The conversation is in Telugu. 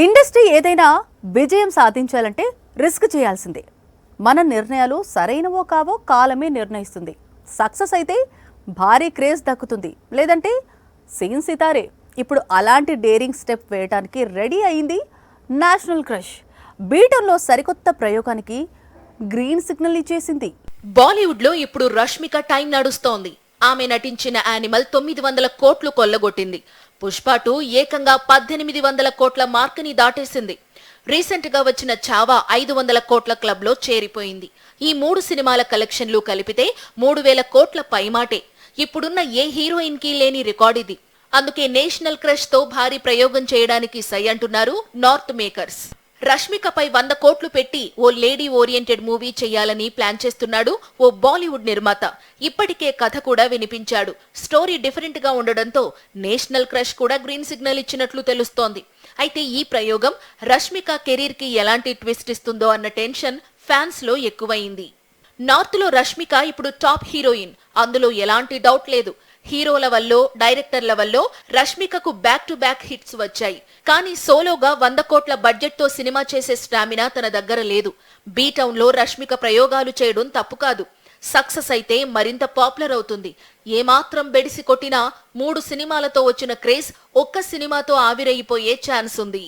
ఇండస్ట్రీ ఏదైనా విజయం సాధించాలంటే రిస్క్ చేయాల్సిందే. మన నిర్ణయాలు సరైనవో కావో కాలమే నిర్ణయిస్తుంది. సక్సెస్ అయితే భారీ క్రేజ్ దక్కుతుంది, లేదంటే సీన్ సితారే. ఇప్పుడు అలాంటి డేరింగ్ స్టెప్ వేయడానికి రెడీ అయింది నేషనల్ క్రష్. బీటర్లో సరికొత్త ప్రయోగానికి గ్రీన్ సిగ్నల్ ఇచ్చేసింది. బాలీవుడ్ లో ఇప్పుడు రష్మిక టైం నడుస్తోంది. ఆమె నటించిన యానిమల్ 900 కోట్లు కొల్లగొట్టింది. పుష్ప 2 ఏకంగా 1800 కోట్ల మార్కుని దాటేసింది. రీసెంట్ గా వచ్చిన చావా 500 కోట్ల క్లబ్ లో చేరిపోయింది. ఈ 3 సినిమాల కలెక్షన్లు కలిపితే 3000 కోట్ల పైమాటే. ఇప్పుడున్న ఏ హీరోయిన్ కి లేని రికార్డ్ ఇది. అందుకే నేషనల్ క్రష్ తో భారీ ప్రయోగం చేయడానికి సై అంటున్నారు నార్త్ మేకర్స్. రష్మికపై 100 కోట్లు పెట్టి ఓ లేడీ ఓరియంటెడ్ మూవీ చేయాలని ప్లాన్ చేస్తున్నాడు ఓ బాలీవుడ్ నిర్మాత. ఇప్పటికే కథ కూడా వినిపించాడు. స్టోరీ డిఫరెంట్ గా ఉండడంతో నేషనల్ క్రష్ కూడా గ్రీన్ సిగ్నల్ ఇచ్చినట్లు తెలుస్తోంది. అయితే ఈ ప్రయోగం రష్మిక కెరీర్ కి ఎలాంటి ట్విస్ట్ ఇస్తుందో అన్న టెన్షన్ ఫ్యాన్స్ లో ఎక్కువైంది. నార్త్ లో రష్మిక ఇప్పుడు టాప్ హీరోయిన్, అందులో ఎలాంటి డౌట్ లేదు. హీరోల వల్లో డైరెక్టర్ల వల్లో రష్మికకు బ్యాక్ టు బ్యాక్ హిట్స్ వచ్చాయి. కానీ సోలోగా 100 కోట్ల బడ్జెట్ తో సినిమా చేసే స్టామినా తన దగ్గర లేదు. బీ టౌన్ లో రష్మిక ప్రయోగాలు చేయడం తప్పు కాదు. సక్సెస్ అయితే మరింత పాపులర్ అవుతుంది. ఏమాత్రం బెడిసి కొట్టినా 3 సినిమాలతో వచ్చిన క్రేజ్ ఒక్క సినిమాతో ఆవిరైపోయే ఛాన్స్ ఉంది.